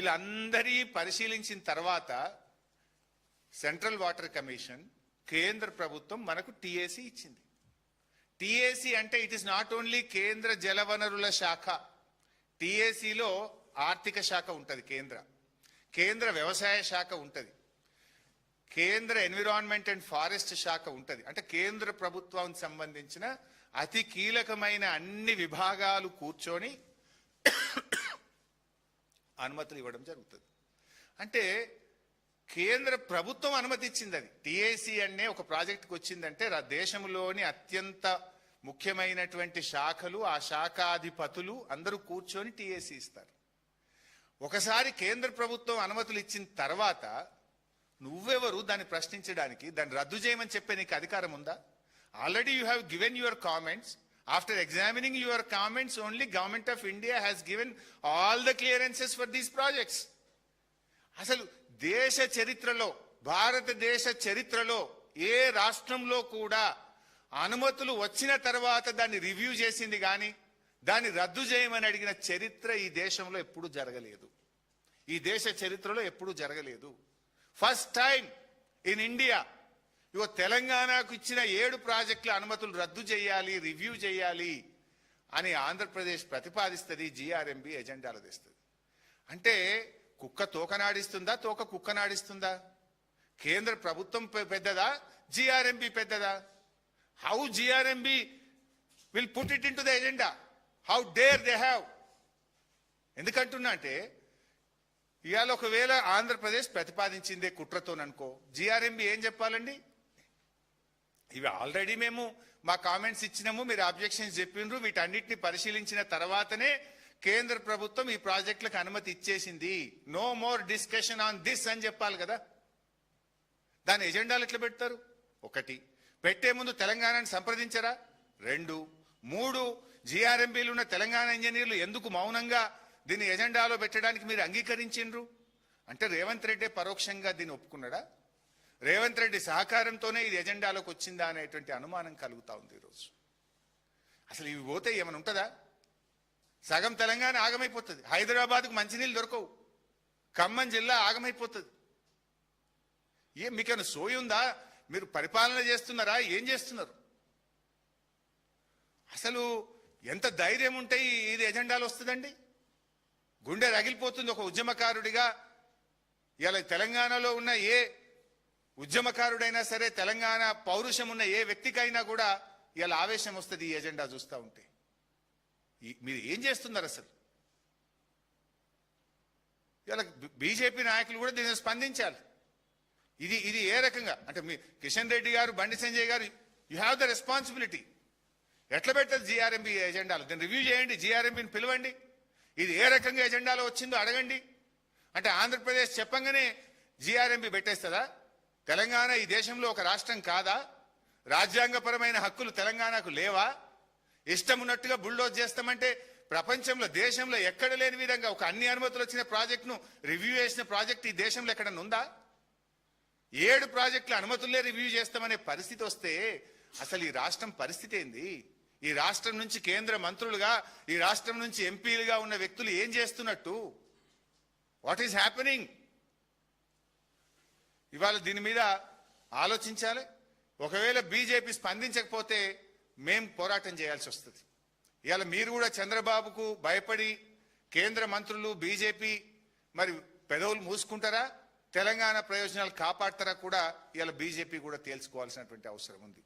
వీళ్ళందరి పరిశీలించిన తర్వాత సెంట్రల్ వాటర్ కమిషన్ కేంద్ర ప్రభుత్వం మనకు టీఏసీ ఇచ్చింది. టీఏసీ అంటే ఇట్ ఇస్ నాట్ ఓన్లీ కేంద్ర జలవనరుల శాఖ. టీఏసీలో ఆర్థిక శాఖ ఉంటుంది, కేంద్ర వ్యవసాయ శాఖ ఉంటుంది, కేంద్ర ఎన్విరాన్మెంట్ అండ్ ఫారెస్ట్ శాఖ ఉంటుంది. అంటే కేంద్ర ప్రభుత్వానికి సంబంధించిన అతి కీలకమైన అన్ని విభాగాలు కూర్చొని అనుమతులు ఇవ్వడం జరుగుతుంది. అంటే కేంద్ర ప్రభుత్వం అనుమతి ఇచ్చింది. అది టీఏసీ అనే ఒక ప్రాజెక్టుకి వచ్చిందంటే దేశంలోని అత్యంత ముఖ్యమైనటువంటి శాఖలు, ఆ శాఖాధిపతులు అందరూ కూర్చొని టీఏసీ ఇస్తారు. ఒకసారి కేంద్ర ప్రభుత్వం అనుమతులు ఇచ్చిన తర్వాత నువ్వెవరు దాన్ని ప్రశ్నించడానికి, దాన్ని రద్దు చేయమని చెప్పే నీకు అధికారం ఉందా? Already you have given your comments. After examining your comments, only Government of India has given all the clearances for these projects. అసలు దేశ చరిత్రలో, భారతదేశ చరిత్రలో ఏ రాష్ట్రంలో కూడా అనుమతులు వచ్చిన తర్వాత దాన్ని రివ్యూ చేసింది కానీ దాన్ని రద్దు చేయమని అడిగిన చరిత్ర ఈ దేశంలో ఎప్పుడూ జరగలేదు. ఈ దేశ చరిత్రలో ఎప్పుడూ జరగలేదు. ఫస్ట్ టైం ఇన్ ఇండియా ఇగో తెలంగాణకు ఇచ్చిన 7 ప్రాజెక్టుల అనుమతులు రద్దు చేయాలి, రివ్యూ చేయాలి అని ఆంధ్రప్రదేశ్ ప్రతిపాదిస్తుంది, జిఆర్ఎంబి ఎజెండాలో తెస్తుంది. అంటే కుక్క తోకనాడిస్తుందా, తోక కుక్కనాడిస్తుందా? కేంద్ర ప్రభుత్వం పెద్దదా, జిఆర్ఎంబి పెద్దదా? How GRMB will put it in to the agenda? How dare they have? ఎందుకంటున్నా అంటే ఇవాళ ఒకవేళ ఆంధ్రప్రదేశ్ ప్రతిపాదించిందే కుట్రతోననుకో, జిఆర్ఎంబి ఏం చెప్పాలండి? ఇవి ఆల్రెడీ మేము మా కామెంట్స్ ఇచ్చినాము, మీరు అబ్జెక్షన్స్ చెప్పిండ్రు, వీటన్నిటిని పరిశీలించిన తర్వాతనే కేంద్ర ప్రభుత్వం ఈ ప్రాజెక్టులకు అనుమతి ఇచ్చేసింది, no more discussion on this అని చెప్పాలి కదా. దాని ఎజెండాలు ఎట్లా పెడతారు? 1, పెట్టే ముందు తెలంగాణని సంప్రదించరా? 2, 3, జిఆర్ఎంబీలు ఉన్న తెలంగాణ ఇంజనీర్లు ఎందుకు మౌనంగా దీన్ని ఎజెండాలో పెట్టడానికి మీరు అంగీకరించిండ్రు? అంటే రేవంత్ రెడ్డి పరోక్షంగా దీన్ని ఒప్పుకున్నాడా? రేవంత్ రెడ్డి సహకారంతోనే ఇది ఎజెండాలోకి వచ్చిందా అనేటువంటి అనుమానం కలుగుతా ఉంది ఈరోజు. అసలు ఇవి పోతే ఏమైనా ఉంటుందా? సగం తెలంగాణ ఆగమైపోతుంది, హైదరాబాద్కు మంచినీళ్ళు దొరకవు, ఖమ్మం జిల్లా ఆగమైపోతుంది. మీకేమైనా సోయి ఉందా? మీరు పరిపాలన చేస్తున్నారా? ఏం చేస్తున్నారు? అసలు ఎంత ధైర్యం ఉంటే ఇది ఎజెండాలో వస్తుందండి? గుండె రగిలిపోతుంది ఒక ఉద్యమకారుడిగా. ఇలా తెలంగాణలో ఉన్న ఏ ఉద్యమకారుడైనా సరే, తెలంగాణ పౌరుషం ఉన్న ఏ వ్యక్తికైనా కూడా ఇలా ఆవేశం వస్తుంది ఈ ఎజెండా చూస్తూ ఉంటే. మీరు ఏం చేస్తున్నారు అసలు? ఇలా బీజేపీ నాయకులు కూడా దీన్ని స్పందించాలి. ఇది ఏ రకంగా అంటే మీ కిషన్ రెడ్డి గారు, బండి సంజయ్ గారు, యూ హ్యావ్ ద రెస్పాన్సిబిలిటీ. ఎట్లా పెట్టదు జిఆర్ఎంబీ ఎజెండాలో? దాన్ని రివ్యూ చేయండి, జిఆర్ఎంబీని పిలవండి, ఇది ఏ రకంగా ఎజెండాలో వచ్చిందో అడగండి. అంటే ఆంధ్రప్రదేశ్ చెప్పంగానే జిఆర్ఎంబీ పెట్టేస్తుందా? తెలంగాణ ఈ దేశంలో ఒక రాష్ట్రం కాదా? రాజ్యాంగపరమైన హక్కులు తెలంగాణకు లేవా? ఇష్టం ఉన్నట్టుగా బుల్డోజ్ చేస్తామంటే ప్రపంచంలో, దేశంలో ఎక్కడ లేని విధంగా ఒక అన్ని అనుమతులు వచ్చిన ప్రాజెక్టును రివ్యూ చేసిన ప్రాజెక్ట్ ఈ దేశంలో ఎక్కడన్నా ఉందా? 7 ప్రాజెక్టుల అనుమతులే రివ్యూ చేస్తామనే పరిస్థితి వస్తే అసలు ఈ రాష్ట్రం పరిస్థితి ఏంది? ఈ రాష్ట్రం నుంచి కేంద్ర మంత్రులుగా, ఈ రాష్ట్రం నుంచి ఎంపీలుగా ఉన్న వ్యక్తులు ఏం చేస్తున్నట్టు? What is happening? ఇవాళ దీని మీద ఆలోచించాలి. ఒకవేళ బీజేపీ స్పందించకపోతే మేం పోరాటం చేయాల్సి వస్తుంది. ఇవాళ మీరు కూడా చంద్రబాబుకు భయపడి కేంద్ర మంత్రులు, బీజేపీ మరి పెదవులు మూసుకుంటారా, తెలంగాణ ప్రయోజనాలు కాపాడతారా కూడా ఇవాళ బీజేపీ కూడా తేల్చుకోవాల్సినటువంటి అవసరం ఉంది.